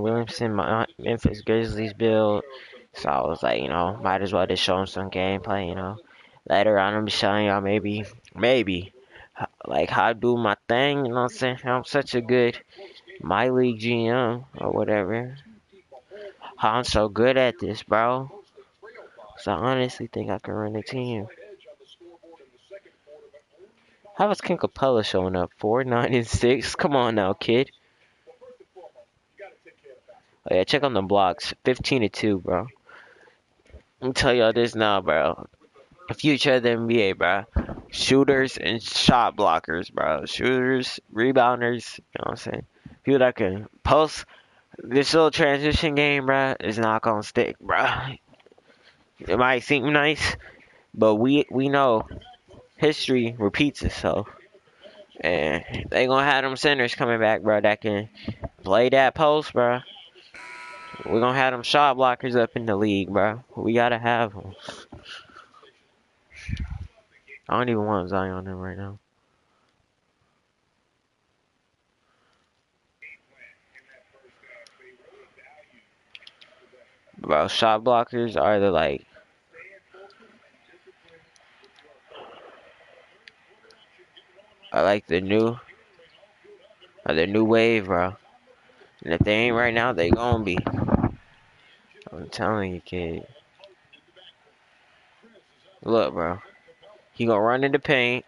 Williamson, my Memphis Grizzlies build. So I was like, might as well just show him some gameplay, Later on, I'm showing y'all maybe, like how I do my thing, you know what I'm saying? I'm such a good my league GM or whatever. How I'm so good at this, bro. So I honestly think I can run a team. How was King Capella showing up? 4, 9, and 6? Come on now, kid. Oh yeah, check on the blocks. 15 and 2, bro. I'm gonna tell y'all this now, bro. The future of the NBA, bro. Shooters and shot blockers, bro. Shooters, rebounders, you know what I'm saying? People that can post. This little transition game, bro, is not gonna stick, bro. It might seem nice, but we know history repeats itself. And they gonna have them centers coming back, bro, that can play that post, bro. We're gonna have them shot blockers up in the league, bro. We gotta have them. I don't even want Zion on them right now. Bro, shot blockers are the the new wave, bro. And if they ain't right now, they gonna be. I'm telling you, kid. Look, bro. He gonna run in the paint.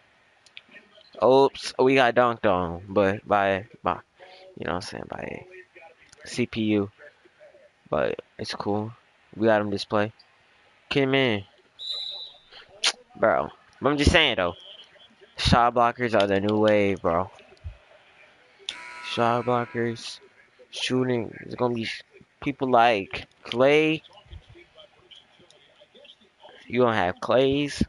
Oops, we got dunked on, but by you know what I'm saying, by CPU. But it's cool. We got him display. Kid, man, bro. I'm just saying though. Shot blockers are the new wave, bro. Shot blockers, shooting. There's gonna be people like Clay. You gonna have Clays,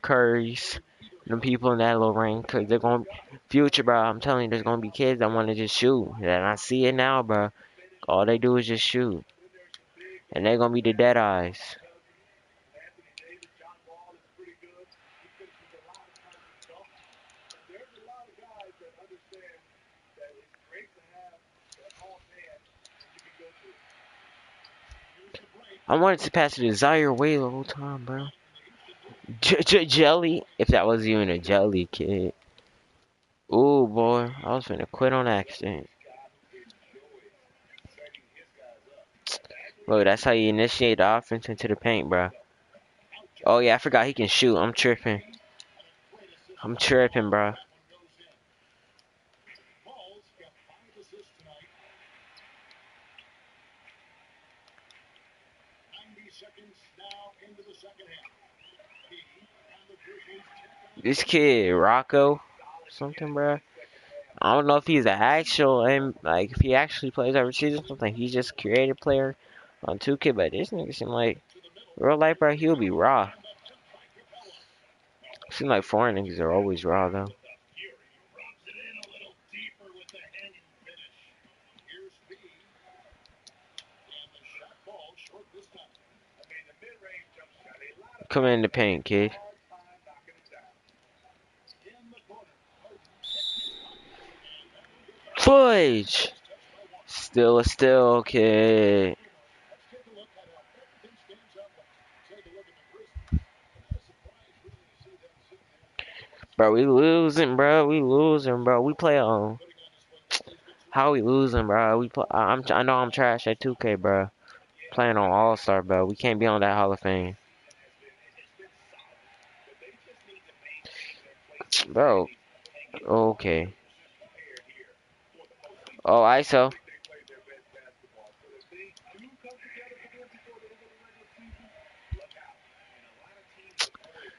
Currys, them people in that little range, cause they're gonna future, bro. I'm telling you, there's gonna be kids that wanna just shoot, and I see it now, bro. All they do is just shoot, and they're gonna be the dead eyes. I wanted to pass the Desire away the whole time, bro. Jelly, if that was even a jelly, kid. Ooh, boy, I was finna quit on accident. Look, that's how you initiate the offense into the paint, bro. Oh, yeah, I forgot he can shoot. I'm tripping. Bro. This kid, Rocco, something, bro. I don't know if he's an actual, like, if he actually plays overseas or something. He's just a creative player on 2K, but this nigga seem like, real life, bro, he'll be raw. Seem like foreign niggas are always raw, though. Come in the paint, kid. Fudge! Still a steal, kid. Bro, we losing, bro. We play on. How we losing, bro? I know I'm trash at 2K, bro. Playing on All Star, bro. We can't be on that Hall of Fame, bro. Okay. Oh, ISO.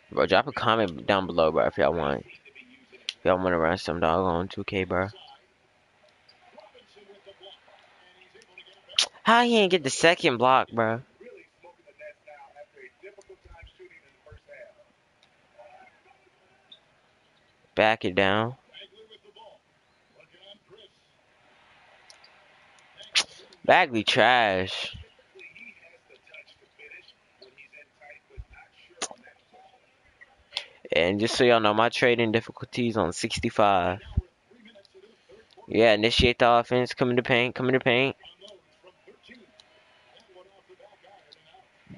Bro, drop a comment down below, bro, if y'all want. If y'all want to run some dog on 2K, bro. How he ain't get the second block, bro? Back it down. Bagley trash. And just so y'all know, my trading difficulty is on 65. Yeah, initiate the offense. Come in the paint.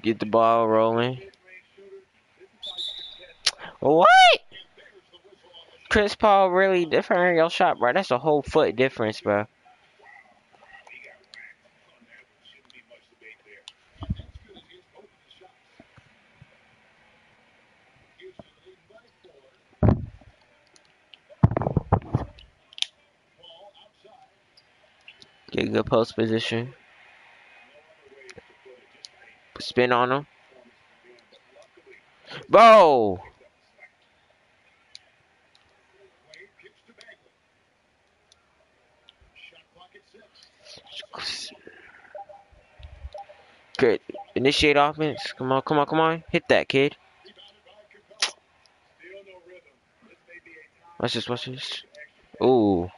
Get the ball rolling. What? Chris Paul really different your shot, bro. That's a whole foot difference, bro. Get a good post position. Spin on him. Bro! Good. Initiate offense. Come on, come on, come on. Hit that, kid. Watch this. Ooh.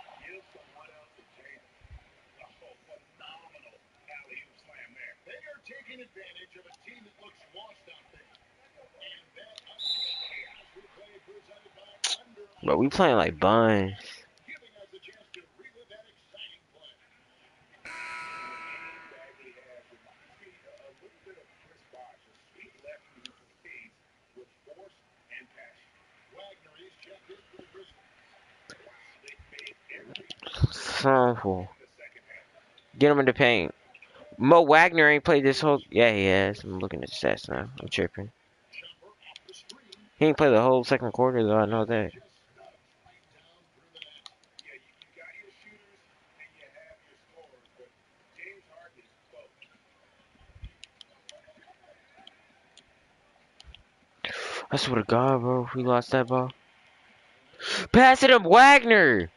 But we playing like buns. Soulful. Get him in the paint. Mo Wagner ain't played this whole. Yeah, he has. I'm looking at the stats now. I'm tripping. He ain't played the whole second quarter though. I know that. I swear to God, bro, if we lost that ball. Pass it up, Wagner.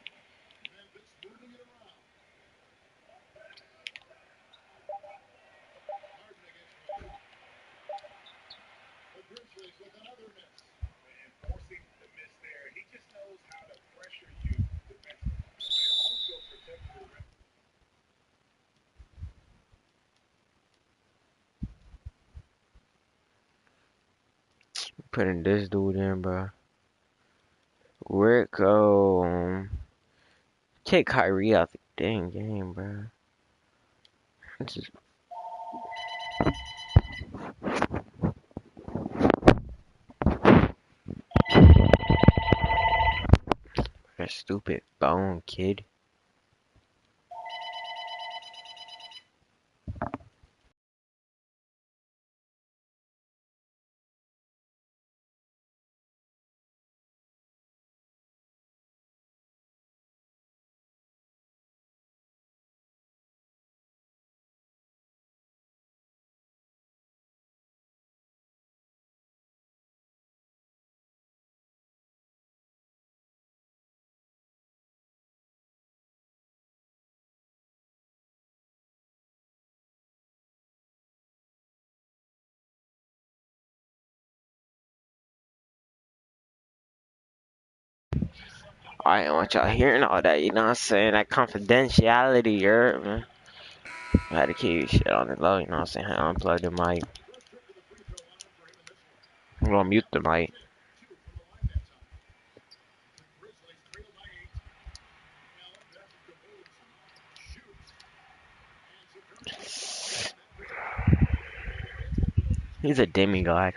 Putting this dude in, bro. Rick, take Kyrie out the dang game, bro. This is that stupid bone kid. I don't want y'all hearing all that, you know what I'm saying? That confidentiality, you heard, man. I had to keep shit on the low, you know what I'm saying? I unplugged the mic. I'm gonna mute the mic. He's a demigod.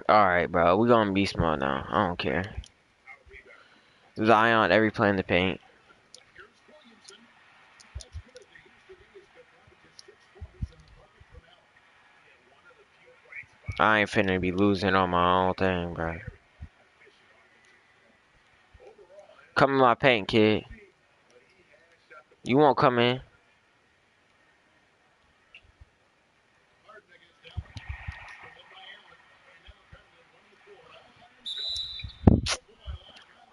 Alright, bro. We gonna be smart now. I don't care. Zion, every play in the paint. I ain't finna be losing on my own thing, bro. Come in my paint, kid. You won't come in.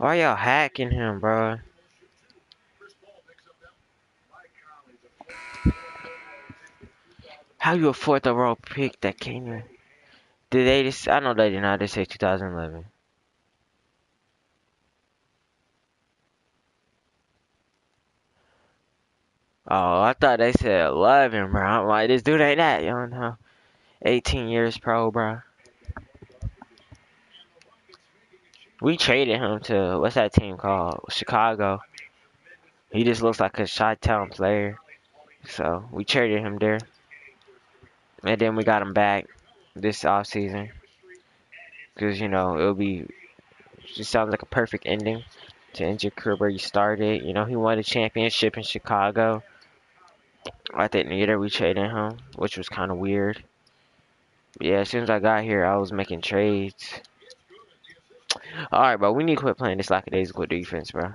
Why y'all hacking him, bro? How you a fourth overall pick that came in? Did they just? I know they did not. They say 2011. Oh, I thought they said 11, bro. I'm like, this dude ain't that young, huh? 18 years pro, bro. We traded him to, what's that team called? Chicago. He just looks like a Chi-Town player. So, we traded him there. And then we got him back this offseason. Because, you know, just sounds like a perfect ending to end your career where you started. You know, he won a championship in Chicago. I think neither we traded him, which was kind of weird. But yeah, as soon as I got here, I was making trades. Alright, bro, we need to quit playing this lackadaisical defense, bro.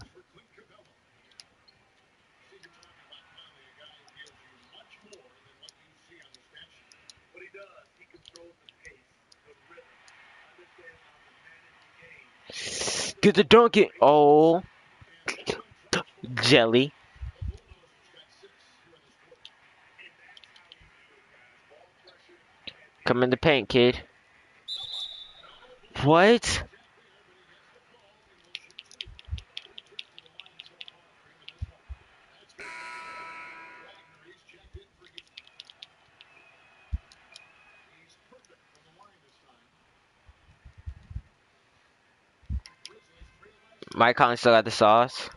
Get the dunk it. Oh, jelly. Come in the paint, kid. What? Mike Conley still got the sauce.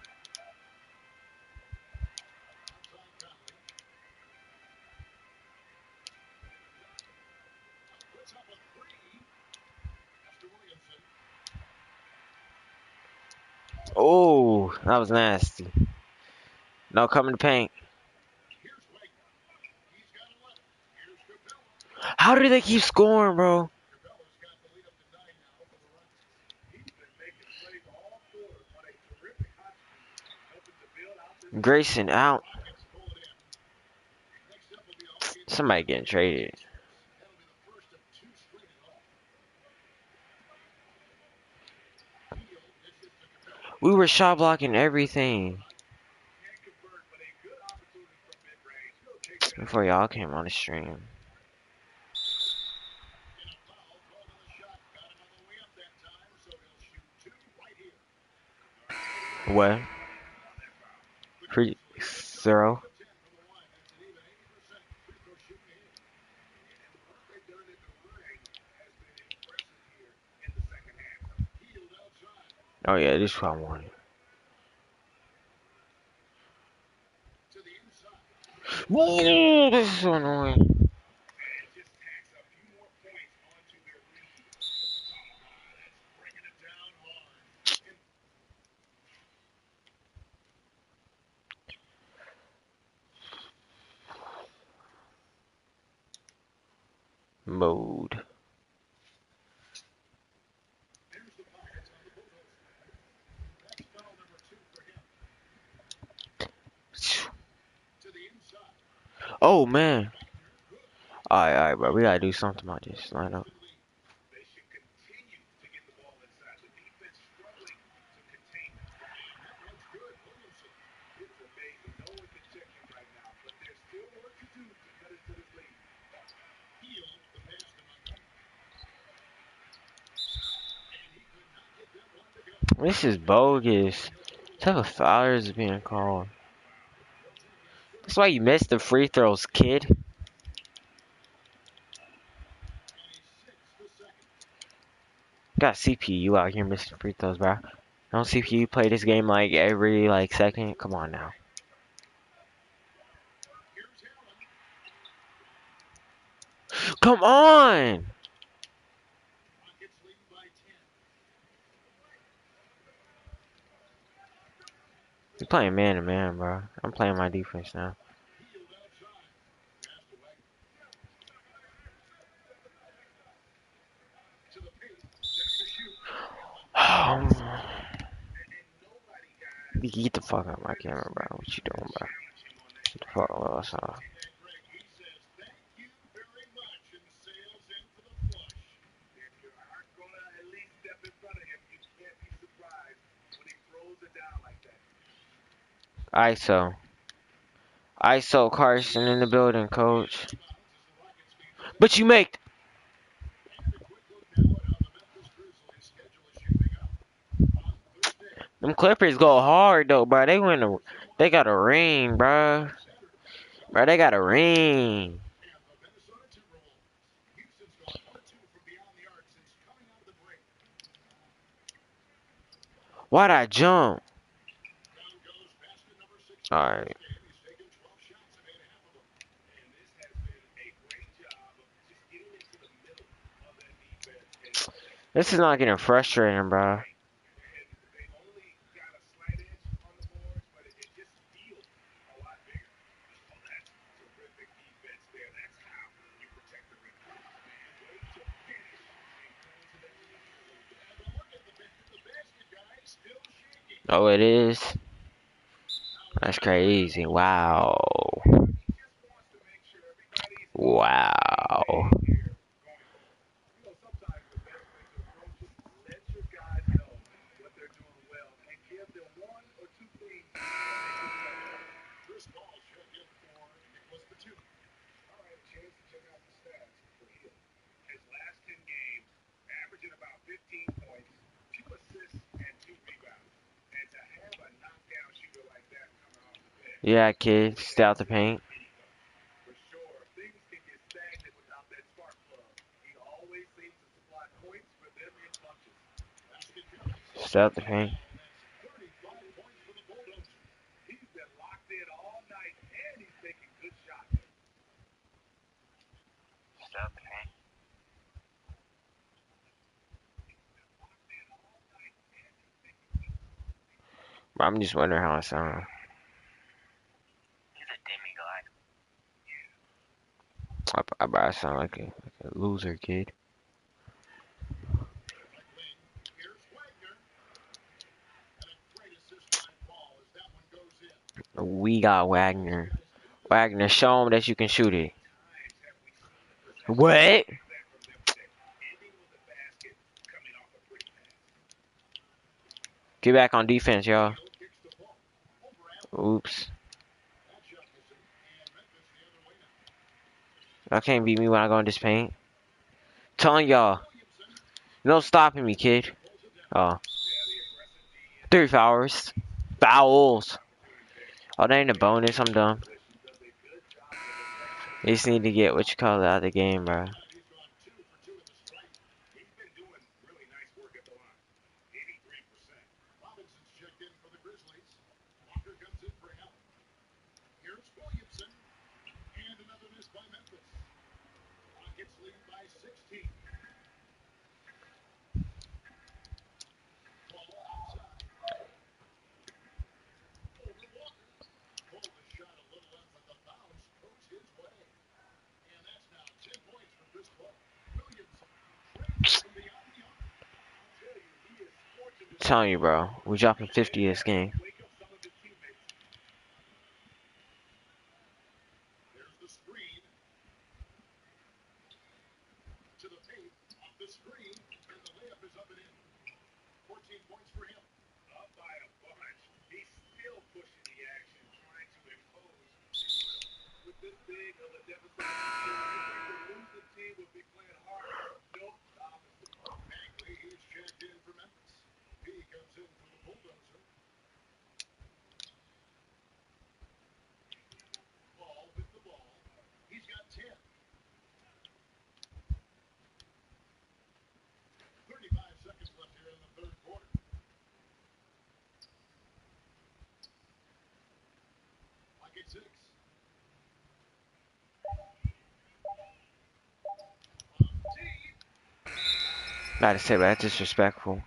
Oh, that was nasty. No, come in the paint. How do they keep scoring, bro? Grayson out. Somebody getting traded. We were shot blocking everything before y'all came on the stream. What? Free throw. Oh yeah, this is what I wanted. Whoa, this is so annoying. Mode. Oh man. Alright, bro. We gotta do something about this lineup. This is bogus. What type of foul is being called? That's why you missed the free throws, kid. Got CPU out here missing free throws, bro. Don't CPU play this game like every second? Come on now. Come on! You're playing man to man, bro. I'm playing my defense now. You get the fuck out of my camera, bro. What you doing, bro? Get the fuck out of us, huh? ISO. ISO Carson in the building, coach. But you make... Them Clippers go hard, though, bro. They got a ring, bro. Bro, they got a ring. Why'd I jump? Alright. This is not getting frustrating, bro. Oh, it is? That's crazy. Wow. Wow. Yeah, kid. Stay out the paint. Stay out the paint. Bro, I'm just wondering how I sound. I sound like a loser, kid. We got Wagner. Wagner, show him that you can shoot it. What? Get back on defense, y'all. Oops. Y'all can't beat me when I go in this paint. Telling y'all. No stopping me, kid. Oh. 3 fouls. Fouls. Oh, that ain't a bonus. I'm done. They just need to get what you call it out of the game, bro. I'm telling you, bro. We're dropping 50 this game. Gotta say, but that's disrespectful.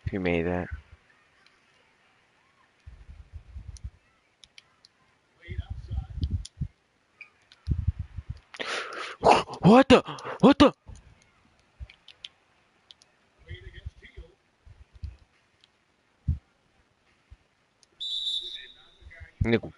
If you made that. What the? What the? Nigga.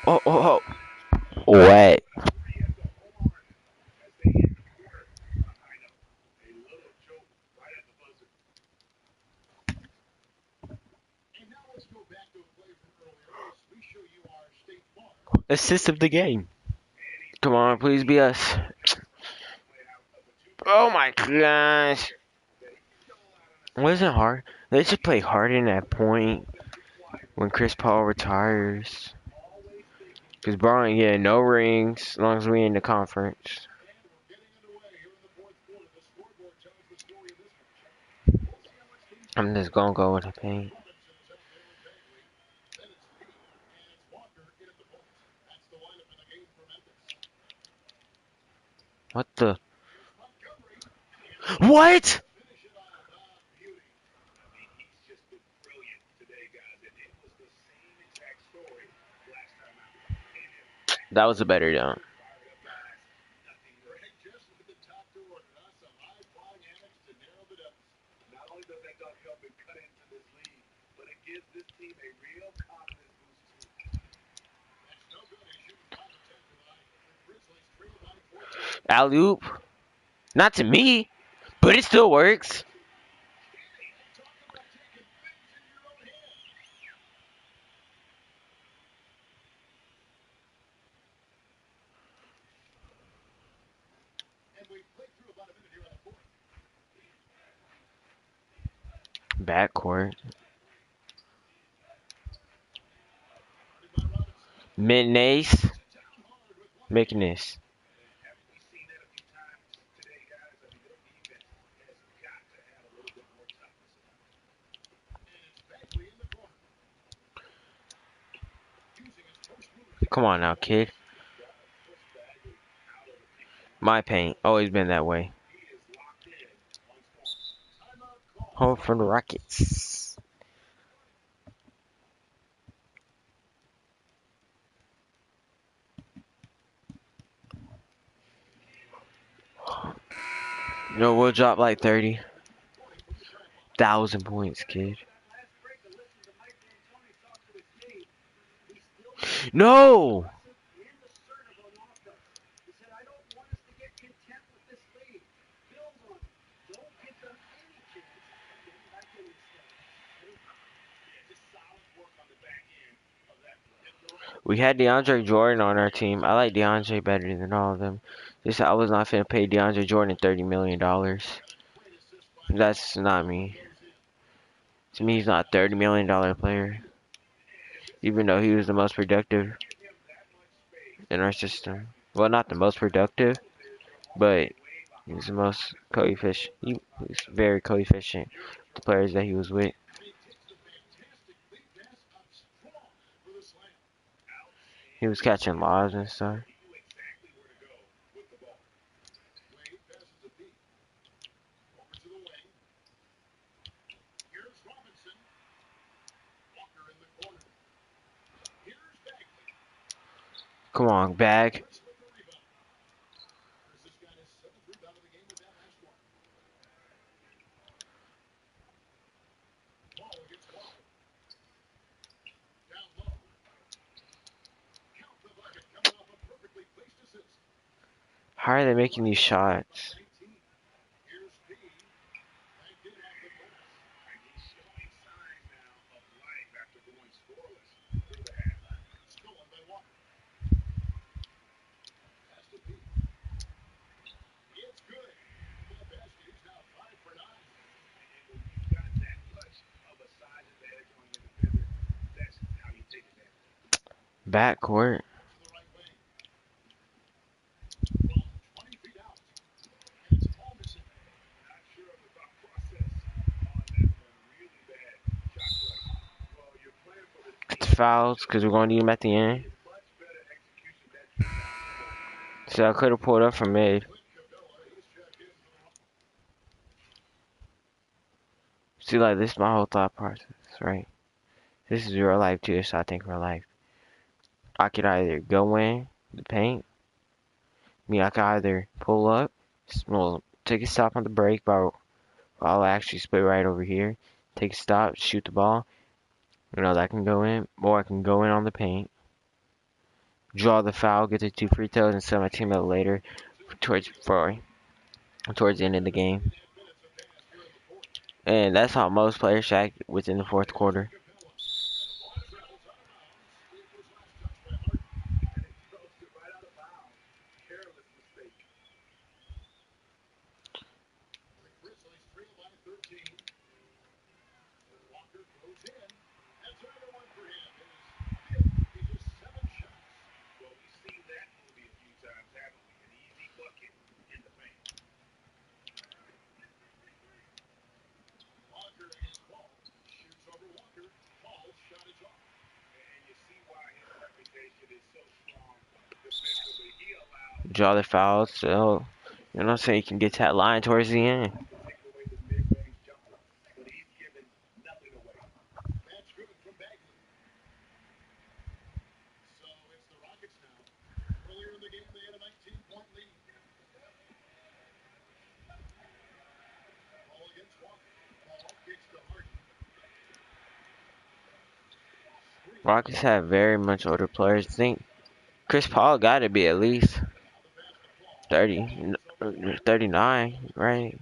Oh, oh, oh. What? assist of the game. Come on, please be us. Oh my gosh. Wasn't hard. They should play Harden at point when Chris Paul retires. Because Bron ain't getting no rings as long as we in the conference. I'm just gonna go with the paint. What the? What? That was a better dunk. Alley-oop. Not to me, but it still works. Backcourt. Midnace. McNice. Come on now, kid. My paint. Always been that way. Home from the Rockets. No, we'll drop like 30,000 points, kid. No! We had DeAndre Jordan on our team. I like DeAndre better than all of them. Just I was not finna pay DeAndre Jordan $30 million. That's not me. To me, he's not a $30 million player. Even though he was the most productive in our system. Well, not the most productive, but he was the most coefficient. He was very coefficient. The players that he was with. He was catching lobs and stuff. Come on, bag. How are they making these shots? Backcourt. It's fouls because we're going to need them at the end. So I could have pulled up from mid. See, like, this is my whole thought process, right? This is real life too, so I think real life. I could either go in the paint. I could either pull up, well, take a stop on the break, but I'll actually split right over here. Take a stop, shoot the ball. That can go in, or I can go in on the paint. Draw the foul, get the 2 free throws, and send my team out later towards the end of the game. And that's how most players act within the fourth quarter. draw the fouls, so you know what I'm saying, you can get to that line towards the end. Rockets have very much older players. I think Chris Paul got to be at least 30, 39, right?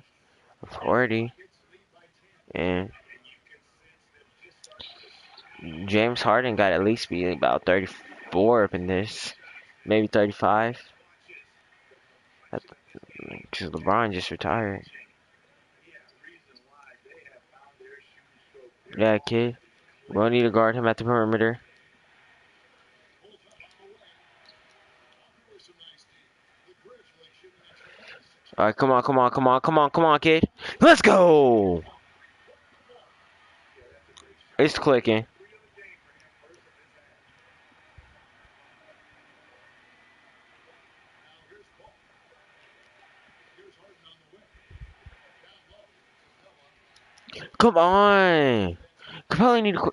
40. And James Harden got to at least be about 34 up in this. Maybe 35. Because LeBron just retired. Yeah, kid. We'll need to guard him at the perimeter. Alright, come on, come on, come on, come on, come on, kid. Let's go! It's clicking. Come on! Capella need to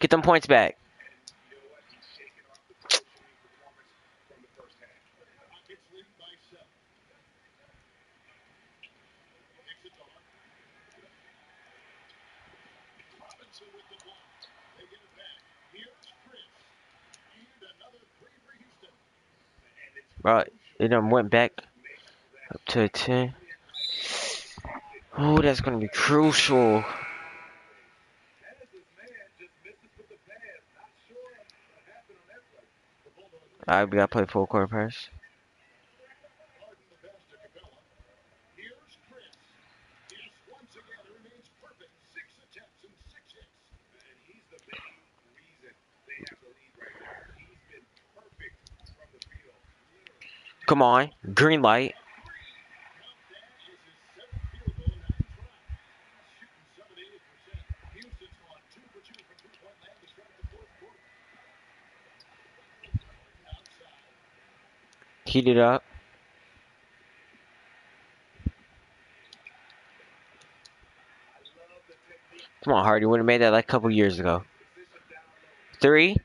get them points back. Bro, it done went back up to 10. Oh, that's gonna be crucial. Alright, we gotta play full court press. Come on, green light. Heat it up. Come on, Hardy. Would have made that like a couple years ago. 3.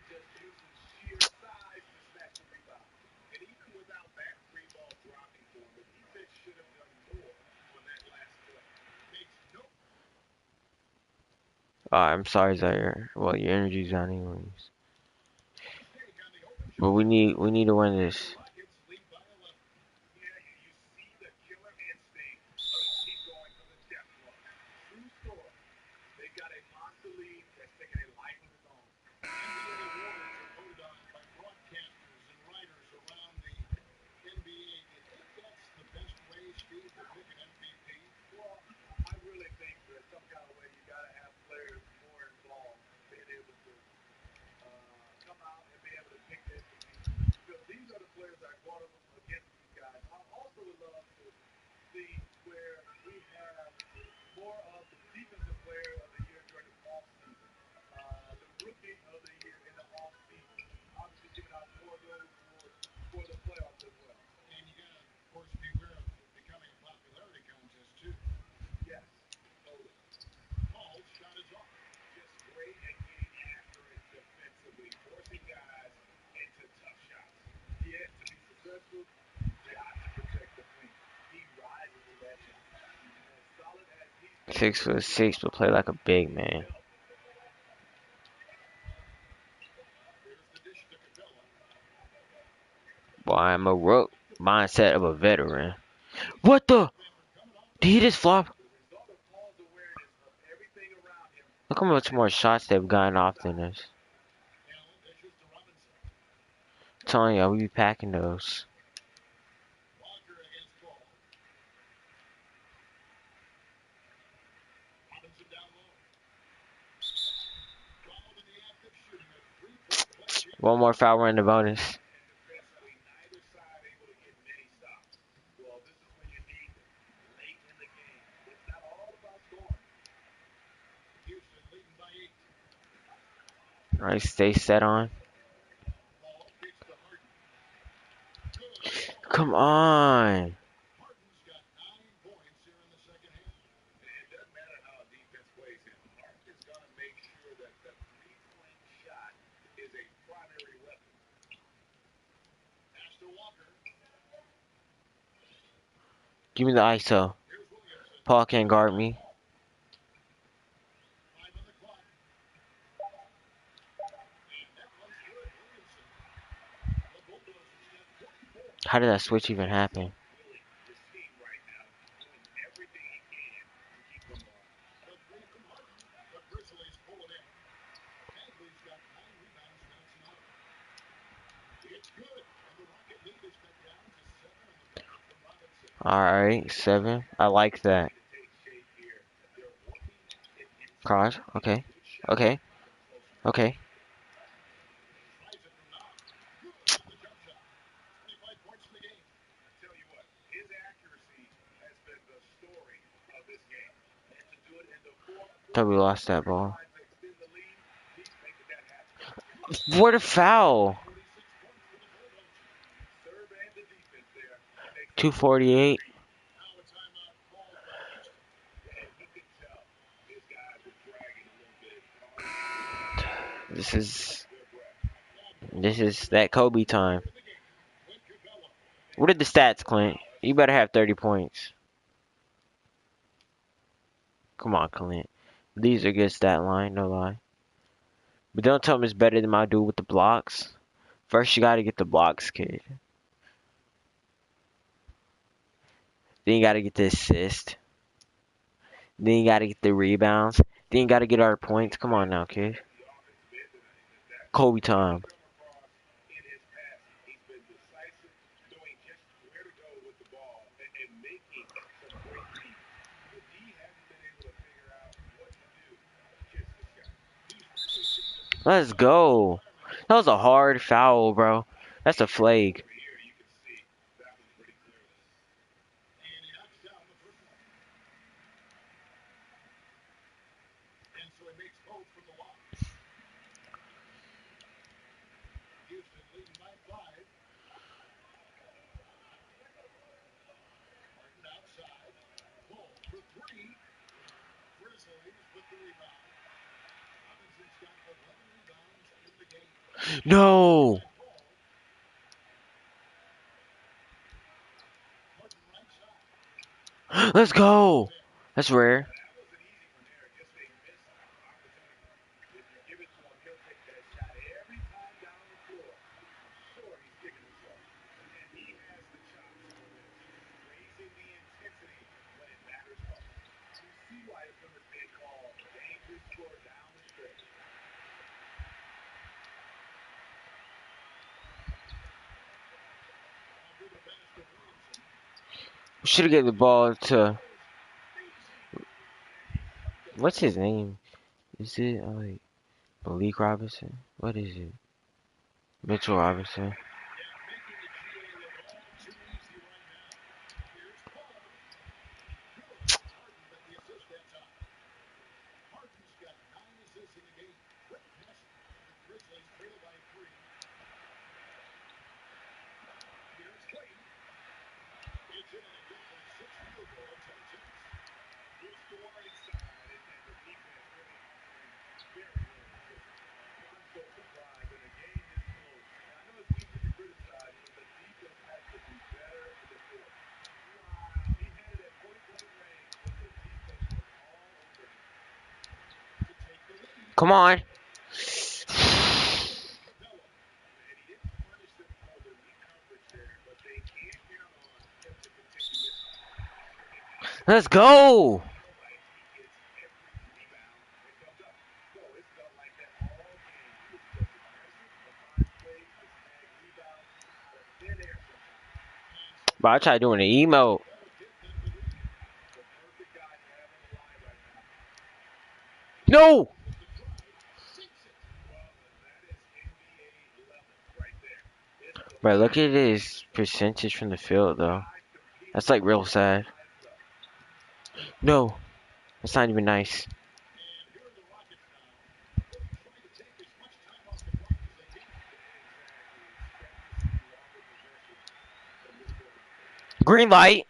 I'm sorry, Zaire. Well, your energy's down anyways. But we need to win this. Six foot six, but play like a big man. Boy, I'm a rook. Mindset of a veteran. What the? Did he just flop? Look how much more shots they've gotten off than this. I'm telling you, we be packing those. One more foul, we're in the bonus. Alright, stay set on. Come on. Give me the ISO. Paul can't guard me. How did that switch even happen? Alright, 7. I like that. Cross. Okay. Okay. Okay. Thought we lost that ball. What a foul! 248. This is that Kobe time. What are the stats, Clint? You better have 30 points. Come on, Clint. These are good stat line, no lie. But don't tell me it's better than my dude with the blocks. First, you gotta get the blocks, kid. Then you gotta get the assist. Then you gotta get the rebounds. Then you gotta get our points. Come on now, kid. Kobe time. Let's go. That was a hard foul, bro. That's a flag. No. Let's go. That's rare. Should have gave the ball to what's his name? Is it like Malik Robinson? What is it? Mitchell Robinson. Come on. Let's go. Bro, I tried doing an emote. No. Bro, look at his percentage from the field, though. That's like real sad. No. That's not even nice. Green light.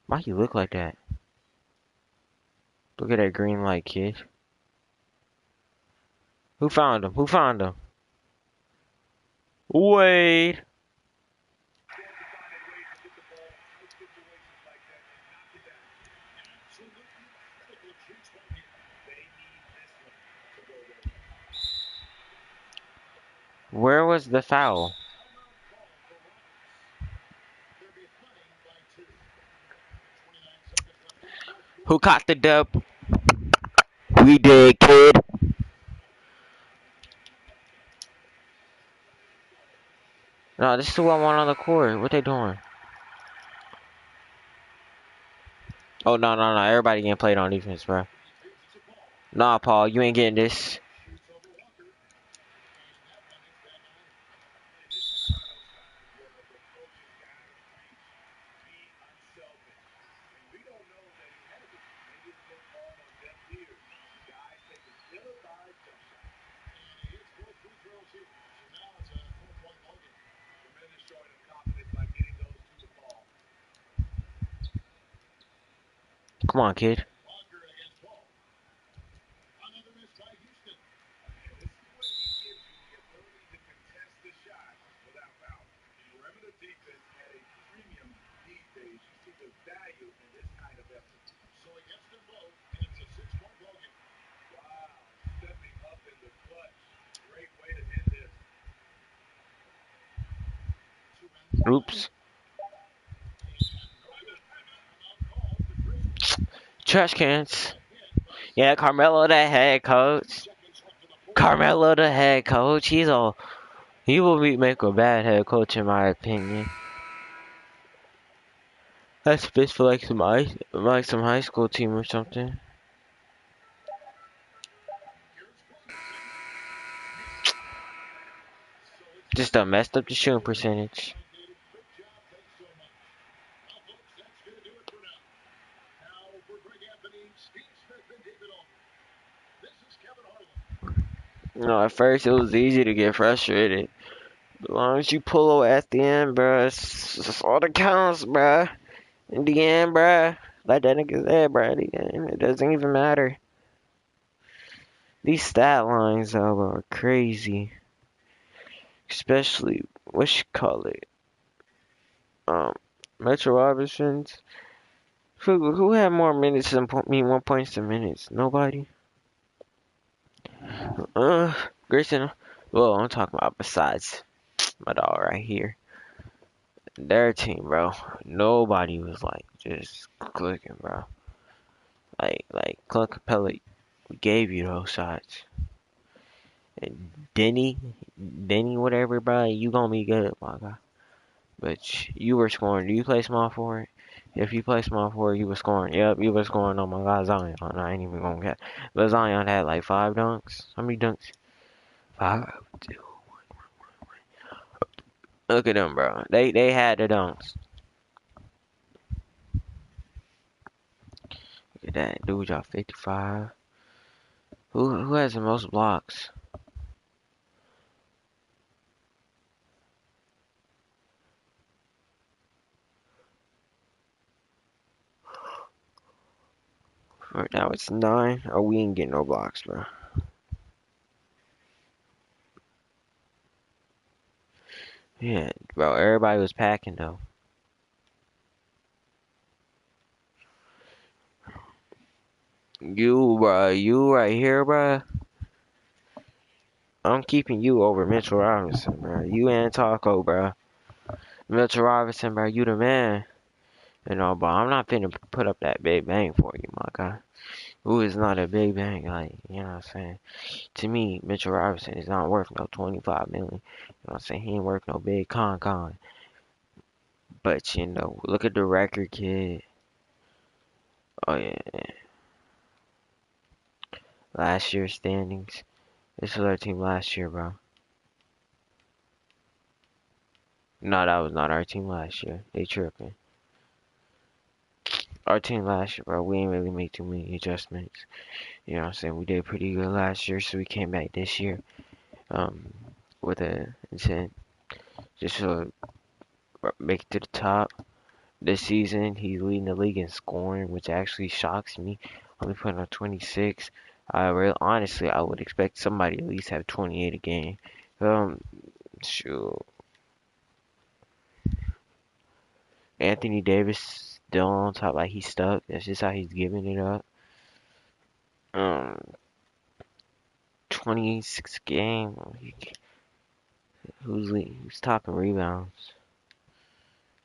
Why you look like that? Look at that green light, kid. Who found him? Who found him? Wade. Where was the foul? Who caught the dub? We did, kid. No, this is who I want on the court. What they doing? Oh, no, no, no. Everybody getting played on defense, bro. Nah, Paul, you ain't getting this. Come on, kid. Oops. Trash cans. Yeah, Carmelo, the head coach. Carmelo, the head coach. He will make a bad head coach, in my opinion. That's fit for like some high school team or something. Just messed up the shooting percentage. At first it was easy to get frustrated. As long as you pull away at the end, bruh, it's all that counts, bruh. In the end, bruh, like that nigga said, bruh, it doesn't even matter. These stat lines, though, bro, are crazy. Especially, what you call it? Metro Robinsons. Who had more minutes than more points than minutes? Nobody. Grayson. Well, I'm talking about besides my dog right here. Their team, bro. Nobody was like just clicking, bro. Like Clint Capella gave you those shots. And Denny, whatever, bro. You gonna be good, my guy. But you were scoring. Do you play small forward? If you play small forward, you were scoring. Yep, you were scoring on my guy Zion. I ain't even gonna get. But Zion had like 5 dunks. How many dunks? 5, 2. Look at them, bro. They had the dunks. Look at that. Dude, y'all 55. Who has the most blocks? Right now it's 9. Oh, we ain't getting no blocks, bro. Yeah, bro. Everybody was packing though. You, bro. You right here, bro. I'm keeping you over Mitchell Robinson, bro. You and Taco, bro. Mitchell Robinson, bro. You the man. But I'm not finna put up that big bang for you, my guy. Who is not a big bang, like, you know what I'm saying? To me, Mitchell Robinson is not worth no 25 million. You know what I'm saying? He ain't worth no big con. But, look at the record, kid. Oh, yeah. Last year's standings. This was our team last year, bro. No, that was not our team last year. They tripping. Our team last year, bro, we ain't really make too many adjustments. You know what I'm saying? We did pretty good last year, so we came back this year. with a intent just to make it to the top. This season, he's leading the league in scoring, which actually shocks me. Only putting up 26. Honestly, I would expect somebody at least have 28 a game. Shoot. Anthony Davis still on top, like he's stuck. That's just how he's giving it up. Um, 26 game. Who's topping rebounds?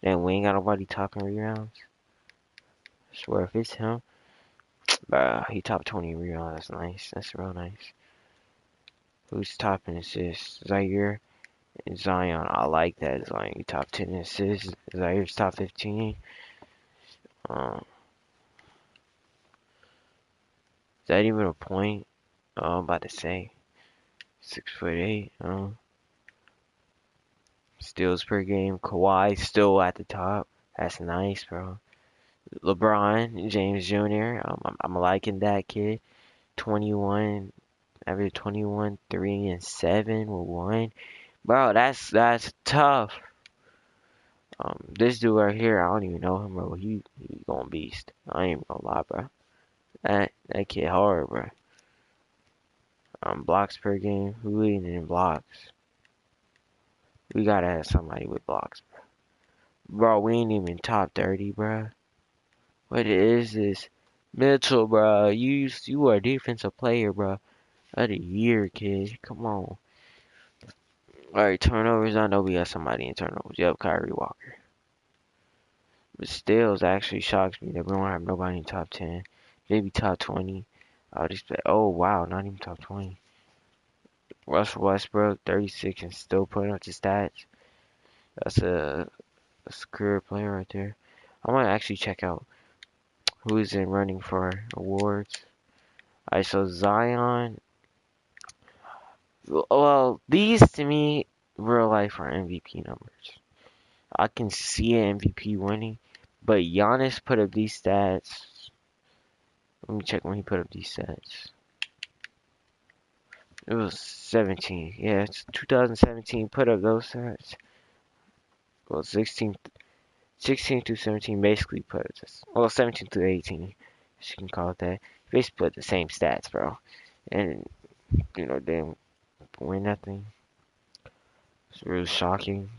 Then we ain't got nobody topping rebounds. I swear if it's him, he top 20 rebounds. That's nice. That's real nice. Who's topping assists? Zaire and Zion. I like that. Zion, you top 10 assists. Zaire's top 15. Um, is that even a point? I'm about to say 6'8". Steals per game. Kawhi still at the top. That's nice, bro. LeBron James Jr. I'm liking that kid. 21, every 21, 3 and 7 with 1. Bro, that's tough. This dude right here, I don't even know him, bro. He going beast. I ain't even gonna lie, bro. That kid hard, bro. Blocks per game. Who leading in blocks? We gotta have somebody with blocks, bro. Bro, we ain't even top 30, bro. What is this? Mitchell, bro. You are a defensive player, bro. Of the year, kid. Come on. Alright, turnovers. I know we got somebody in turnovers. Yep, Kyrie Walker. But still, it actually shocks me that we don't have nobody in top 10. Maybe top 20. I would expect. Oh, wow. Not even top 20. Russell Westbrook, 36, and still putting up the stats. That's a career player right there. I might actually check out who's in running for awards. Alright, so Zion. Well, these to me, real life are MVP numbers. I can see an MVP winning, but Giannis put up these stats. Let me check when he put up these stats. It was 17. Yeah, it's 2017 put up those stats. Well, 16 through 17 basically put it. Well, 17 through 18, if you can call it that. Basically put the same stats, bro. And, they didn't win nothing. It's really shocking.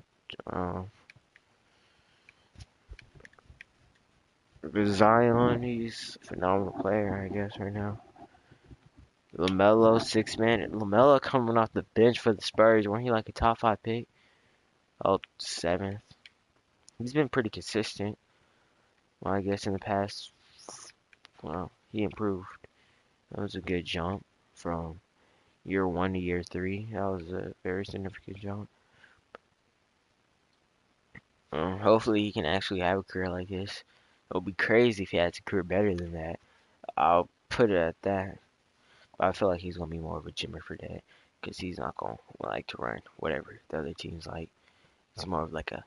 Zion, he's a phenomenal player, I guess, right now. LaMelo, 6 man. LaMelo coming off the bench for the Spurs. Weren't he like a top 5 pick? Oh, 7th. He's been pretty consistent. Well, I guess in the past, well, he improved. That was a good jump from year 1 to year 3. That was a very significant jump. Hopefully he can actually have a career like this. It would be crazy if he had a career better than that. I'll put it at that. But I feel like he's gonna be more of a Jimmer for that, because he's not gonna like to run whatever the other teams like. It's more of like a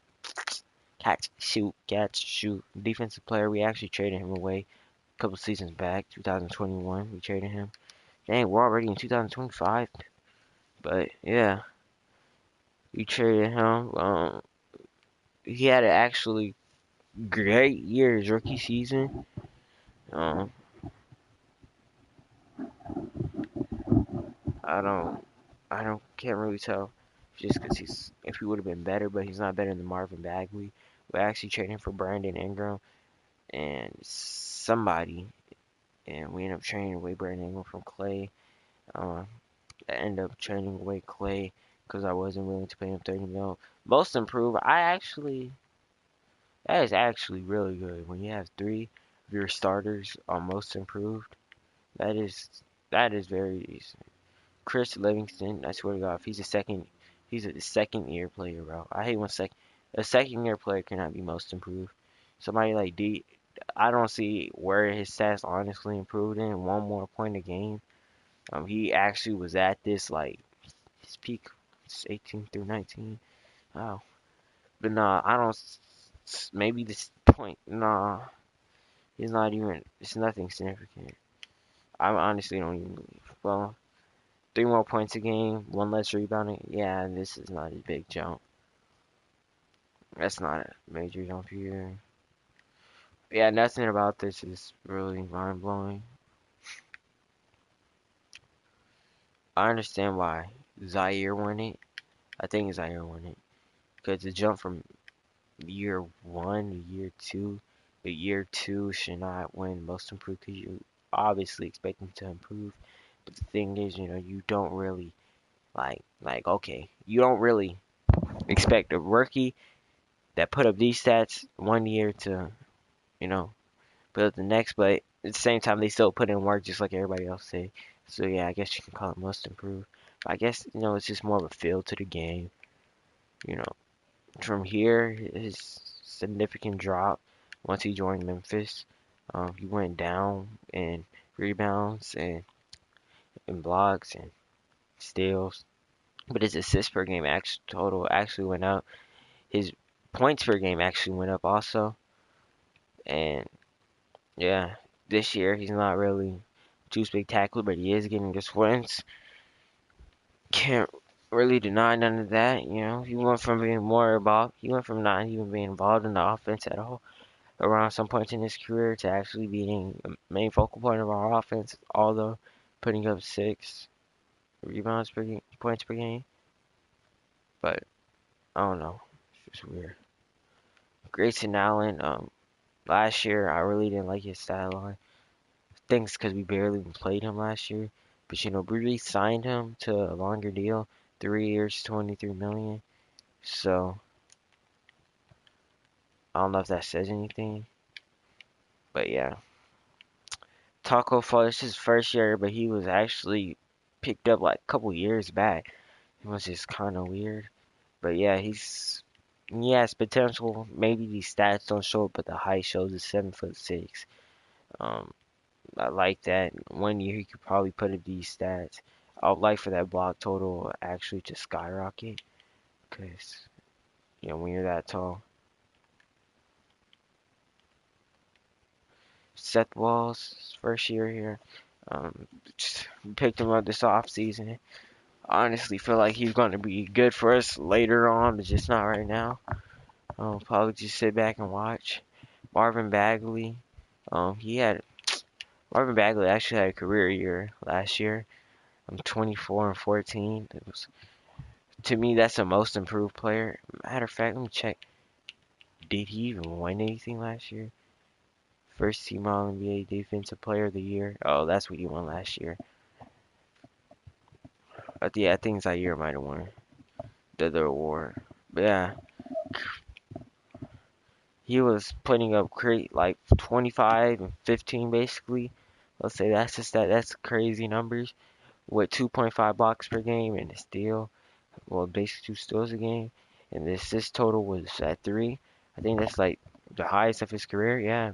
catch, shoot defensive player. We actually traded him away a couple seasons back, 2021. We traded him. Dang, we're already in 2025. But yeah, we traded him. He had an actually great year his rookie season. Um, I don't, can't really tell just because if he would have been better, but he's not better than Marvin Bagley. We actually traded him for Brandon Ingram and somebody, and we ended up trading away Brandon Ingram from Clay. I ended up trading away Clay because I wasn't willing to pay him 30 mil. Most improved, that is actually really good when you have 3 of your starters on most improved. That is very decent. Chris Livingston, I swear to God, if he's a second year player, bro. I hate when a second year player cannot be most improved. Somebody like I don't see where his stats honestly improved in 1 more point a game. He actually was at this like his peak, 18 through 19. Wow, but nah, I don't. Maybe this point, nah, he's not even. It's nothing significant. I honestly don't even believe. Well, 3 more points a game, 1 less rebounding. Yeah, this is not a big jump. That's not a major jump here. Yeah, nothing about this is really mind blowing. I understand why Zaire won it. I think Zaire won it because the jump from year 1 to year two should not win most improved because you obviously expect him to improve. But the thing is, you don't really okay, you don't really expect a rookie that put up these stats 1 year to, you know, put up the next, but at the same time they still put in work just like everybody else did. So yeah, I guess you can call it most improved. But I guess, it's just more of a feel to the game. You know, from here, his significant drop once he joined Memphis. He went down in rebounds and blocks and steals, but his assists per game total actually went up. His points per game actually went up also, and yeah, this year he's not really too spectacular, but he is getting his wins. Can't really deny none of that. He went from being more involved. He went from not even being involved in the offense at all around some points in his career to actually being a main focal point of our offense, although putting up 6 rebounds per game, points per game. But I don't know, it's just weird. Grayson Allen, last year I really didn't like his stat line. I think it's because we barely even played him last year. But we signed him to a longer deal, 3 years, 23 million. So I don't know if that says anything. But yeah, Taco Fall, this is his first year, but he was actually picked up like a couple years back. It was just kind of weird. But yeah, he has potential. Maybe these stats don't show it, but the height shows is 7'6". Um, I like that. 1 year he could probably put up these stats. I would like for that block total actually to skyrocket, because when you're that tall. Seth Walls, first year here. Just picked him up this off season. Honestly, feel like he's going to be good for us later on, but just not right now. Probably just sit back and watch. Marvin Bagley. He had Marvin Bagley actually had a career year last year. I'm 24 and 14. To me, that's the most improved player. Matter of fact, let me check. Did he even win anything last year? First team All NBA Defensive Player of the Year. Oh, that's what he won last year. But yeah, I think Zaire might have won the award. But yeah, he was putting up like 25 and 15 basically. Let's say that's just that's crazy numbers with 2.5 blocks per game and a steal. Well, basically 2 steals a game. And the assist total was at 3. I think that's like the highest of his career. Yeah.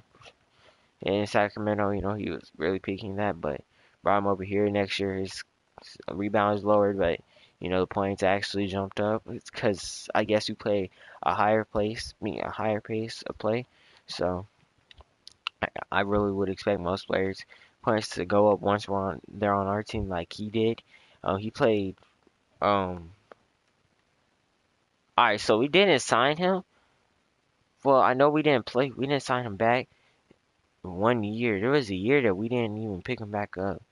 And in Sacramento, he was really peaking that. But brought him over here next year. His rebounds lowered, but the points actually jumped up. It's because I guess we play a higher a higher pace of play. So I really would expect most players' points to go up once they're on our team, like he did. He played. All right, so we didn't sign him. Well, I know we didn't play. We didn't sign him back 1 year. There was a year that we didn't even pick him back up.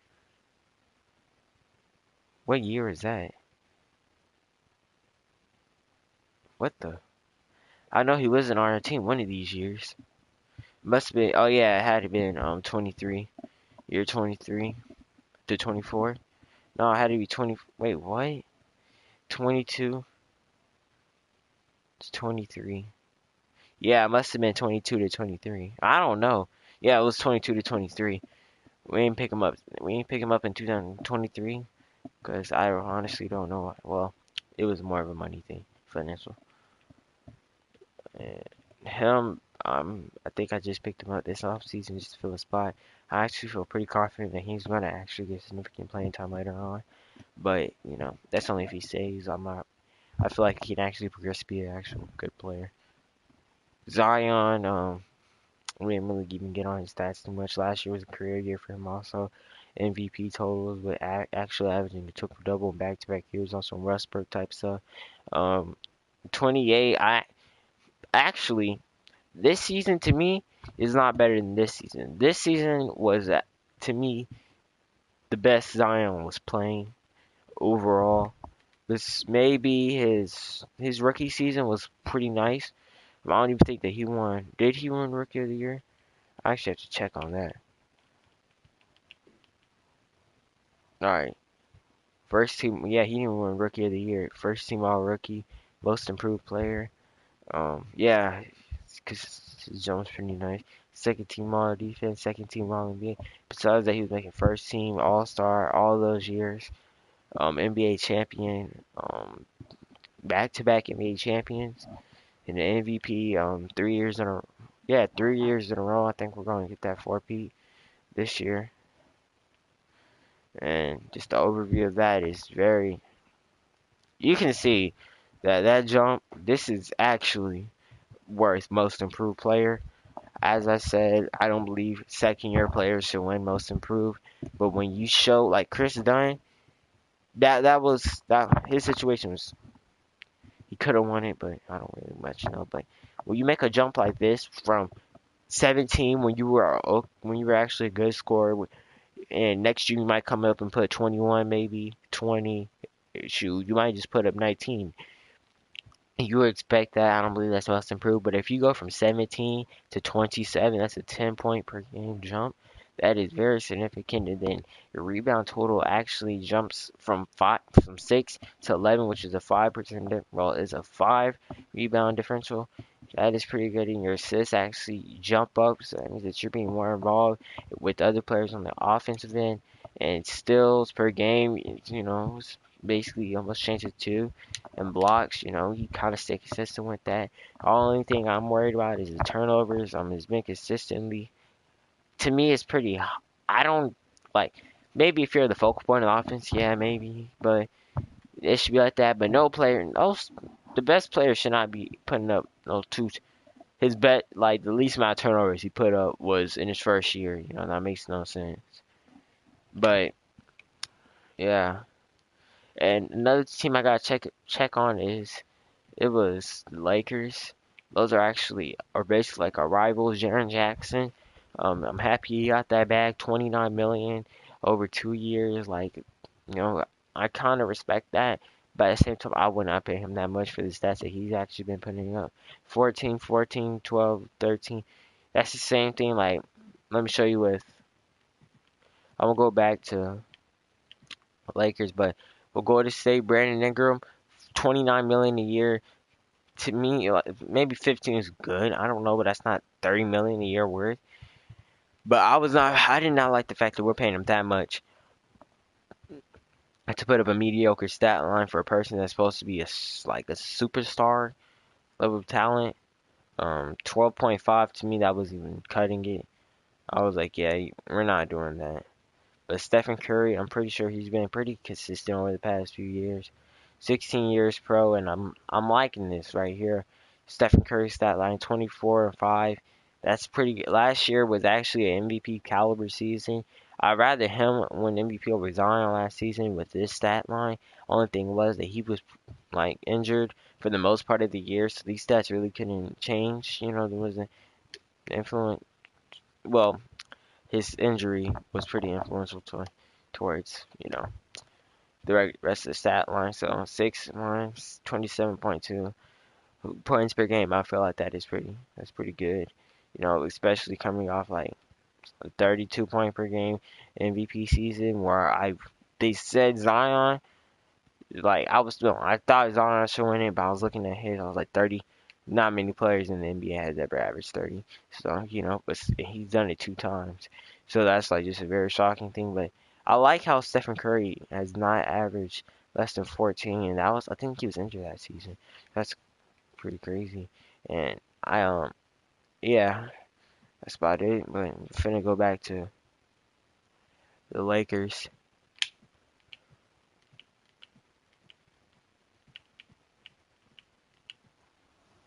What year is that? What the? I know he wasn't on our team one of these years. Must have been. Oh yeah, it had to been 23. Year 23 to 24. No, it had to be 20. Wait, what? 22 to 23. Yeah, it must have been 22 to 23. I don't know. Yeah, it was 22 to 23. We didn't pick him up. We didn't pick him up in 2023 because I honestly don't know. Well, it was more of a money thing, financial. And him, I think I just picked him up this offseason just to fill a spot. I actually feel pretty confident that he's gonna actually get significant playing time later on. But that's only if he stays. I feel like he can actually progress to be an actual good player. Zion, we didn't really even get on his stats too much. Last year was a career year for him also. MVP totals with actually averaging a triple double in back-to-back years on some Westbrook type stuff. Um, 28. I actually this season to me is not better than this season. This season was to me the best Zion was playing overall. This maybe his rookie season was pretty nice. I don't even think that he won. Did he win Rookie of the Year? I actually have to check on that. All right, first team. Yeah, he didn't win Rookie of the Year. First team All Rookie, Most Improved Player. Yeah, because his jump's pretty nice. Second team All Defense, second team All NBA. Besides that, he was making first team All Star all those years. NBA champion. Back-to-back NBA champions. And the MVP. 3 years in a. Yeah, 3 years in a row. I think we're going to get that four-peat this year. And just the overview of that is very. You can see that jump. This is actually worth Most Improved Player. As I said, I don't believe second year players should win Most Improved. But when you show like Chris Dunn, that was that his situation was he could have won it, but I don't really much know. But when you make a jump like this from 17 when you were actually a good scorer, and next year you might come up and put 21, maybe 20. Shoot, you might just put up 19. You would expect that. I don't believe that's most improved. But if you go from 17 to 27, that's a 10-point per game jump. That is very significant. And then your rebound total actually jumps from 6 to 11, which is a 5%. Well, is a 5 rebound differential. That is pretty good. And your assists actually jump up. So that means that you're being more involved with other players on the offensive end. And steals per game, it's basically almost changed it to and blocks, he kind of stay consistent with that. The only thing I'm worried about is the turnovers. He's been consistently. To me, it's pretty. I don't like. Maybe if you're the focal point of the offense, yeah, maybe, but it should be like that. But no player, the best player should not be putting up no two. His bet, like the least amount of turnovers he put up was in his first year. That makes no sense. But yeah, and another team I gotta check on is it was the Lakers. Those are basically like our rivals, Jaren Jackson. I'm happy he got that bag, 29 million over 2 years. Like, I kind of respect that, but at the same time, I would not pay him that much for the stats that he's actually been putting up. 14, 14, 12, 13. That's the same thing. Like, let me show you I'm gonna go back to Lakers, but we'll go to State. Brandon Ingram, 29 million a year. To me, like, maybe 15 is good. I don't know, but that's not 30 million a year worth. But I did not like the fact that we're paying him that much to put up a mediocre stat line for a person that's supposed to be like a superstar level of talent. 12.5 to me, that was even cutting it. I was like, yeah, we're not doing that. But Stephen Curry, I'm pretty sure he's been pretty consistent over the past few years. 16 years pro, and I'm liking this right here. Stephen Curry stat line 24 and 5. That's pretty good. Last year was actually an MVP caliber season. I'd rather him win MVP over Zion last season with this stat line. Only thing was that he was like injured for the most part of the year, so these stats really couldn't change. There wasn't influence. Well, his injury was pretty influential towards the rest of the stat line. So 6 months, 27.2 points per game. I feel like that's pretty good. Especially coming off like a 32 point per game MVP season where they said Zion, like I thought Zion should win it, but I was looking at his, I was like 30. Not many players in the NBA has ever averaged 30. So, but he's done it 2 times. So that's like just a very shocking thing. But I like how Stephen Curry has not averaged less than 14, and I think he was injured that season. That's pretty crazy. And yeah, that's about it. But I'm finna go back to the Lakers.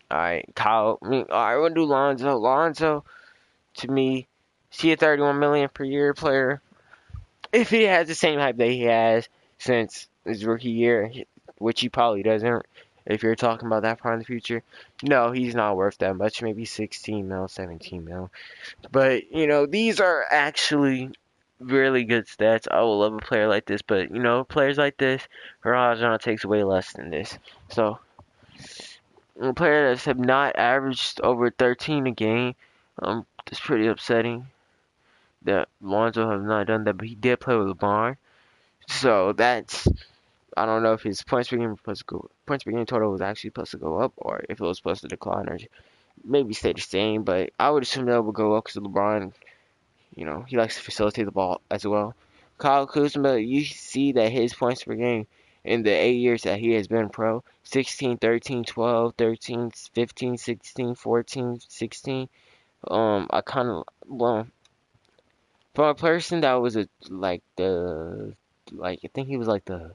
Alright, alright, we'll do Lonzo. Lonzo, to me, is he a 31 million per year player? if he has the same hype that he has since his rookie year, which he probably doesn't, if you're talking about that part in the future, no, he's not worth that much. Maybe 16 mil, 17 mil. But, these are actually really good stats. I would love a player like this, but, players like this, Rajon takes way less than this. So, players have not averaged over 13 a game. It's pretty upsetting that Lonzo have not done that, but he did play with LeBron. So that's I don't know if his points per game total was actually supposed to go up or if it was supposed to decline or maybe stay the same. But I would assume that would go up because LeBron, he likes to facilitate the ball as well. Kyle Kuzma, you see that his points per game in the 8 years that he has been pro 16, 13, 12, 13, 15, 16, 14, 16. I kind of, well, for a person that was I think he was like the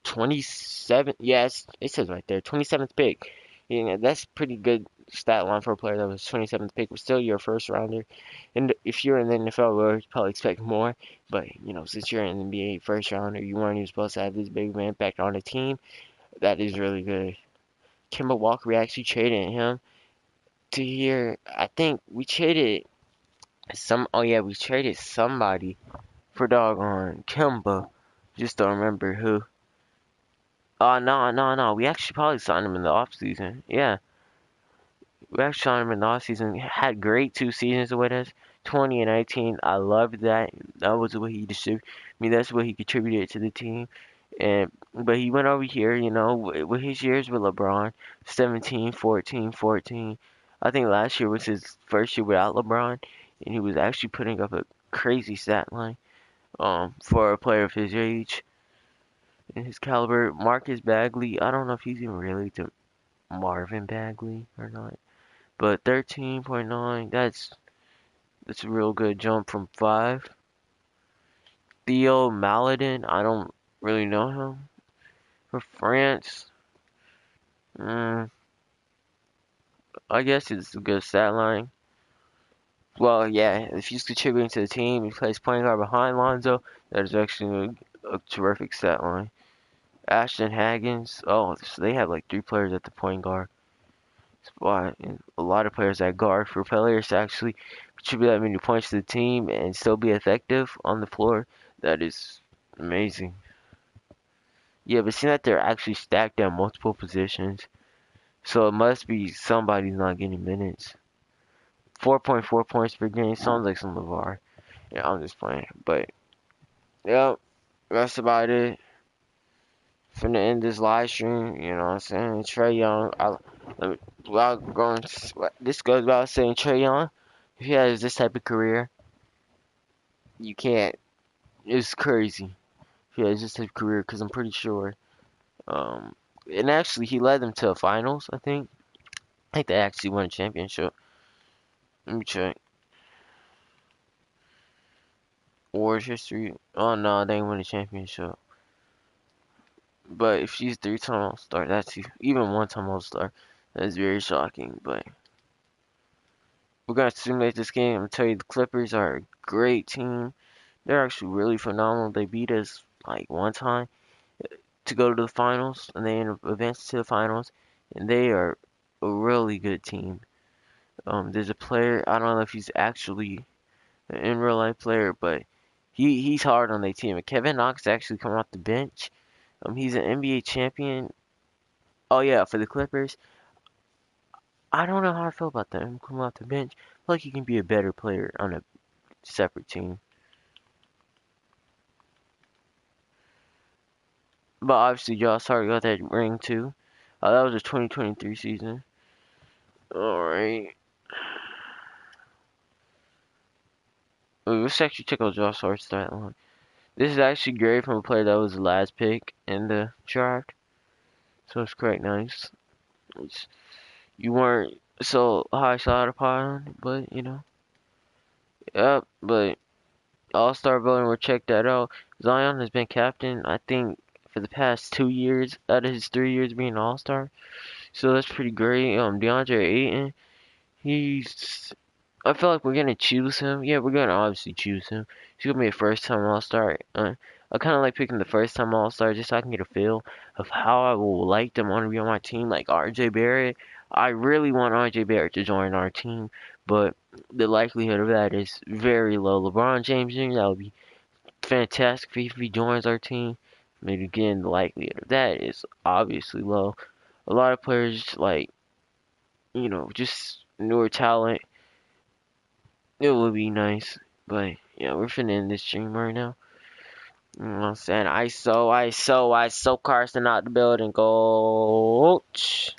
27th, yes, it says right there, 27th pick. That's pretty good stat line for a player that was 27th pick, but still you're a first rounder. And if you're in the NFL, you probably expect more. But, since you're an NBA first rounder, you weren't even supposed to have this big of an impact on the team. That is really good. Kemba Walker, we actually traded him to here. I think we traded we traded somebody for doggone Kemba. Just don't remember who. No, no, no. We actually probably signed him in the off season. Yeah, we actually signed him in the off season. Had great 2 seasons with us, 20 and 19. I loved that. That was what he distributed. I mean, that's what he contributed to the team. But he went over here, with his years with LeBron, 17, 14, 14. I think last year was his first year without LeBron, and he was actually putting up a crazy stat line. For a player of his age and his caliber. Marcus Bagley, I don't know if he's even related to Marvin Bagley or not. But 13.9, that's a real good jump from 5. Theo Maladin, I don't really know him. For France, I guess it's a good stat line. Well, yeah, if he's contributing to the team, he plays point guard behind Lonzo, that is actually a terrific stat line. Ashton Haggins, oh, so they have like 3 players at the point guard spot, and a lot of players at guard. For players to actually contribute that many points to the team and still be effective on the floor, that is amazing. Yeah, but seeing that they're actually stacked at multiple positions, so it must be somebody's not getting minutes. 4.4 points per game sounds like some LeVar. Yeah, I'm just playing, but yeah, that's about it. Finna end this live stream, you know what I'm saying? Trae Young, this goes without saying, Trae Young, if he has this type of career, you can't, it's crazy. If he has this type of career, because I'm pretty sure, um, and actually, he led them to a finals, I think. I think they actually won a championship. Let me check. Warriors history. Oh no, they didn't win a championship. But if she's 3-time All-Star, that's even 1-time All-Star. That's very shocking, but we're gonna simulate this game. I'm gonna tell you the Clippers are a great team. They're actually really phenomenal. They beat us like one time to go to the finals, and they advanced to the finals, and they are a really good team. There's a player, I don't know if he's actually an in real life player, but he's hard on their team. And Kevin Knox actually coming off the bench. He's an NBA champion. Oh yeah, for the Clippers. I don't know how I feel about that. Him coming off the bench. I feel like he can be a better player on a separate team. But obviously, Josh Hart got that ring too. That was a 2023 season. Alright. Let's actually check out Josh Hart's stat line. This is actually great from a player that was the last pick in the draft. So it's quite nice. You weren't so high shot upon, but Yep, but All-Star voting, we'll check that out. Zion has been captain, I think, for the past 2 years out of his 3 years being All-Star. So that's pretty great. DeAndre Ayton, he's I feel like we're gonna choose him. Yeah, we're gonna obviously choose him. He's gonna be a first time All Star. I kind of like picking the first time All Star just so I can get a feel of how I will like them want to be on my team. Like RJ Barrett, I really want RJ Barrett to join our team, but the likelihood of that is very low. LeBron James Jr., that would be fantastic if he joins our team. But again, the likelihood of that is obviously low. A lot of players like just newer talent. It would be nice, but yeah, we're finna end this stream right now. You know what I'm saying? ISO, Carson out the building, coach.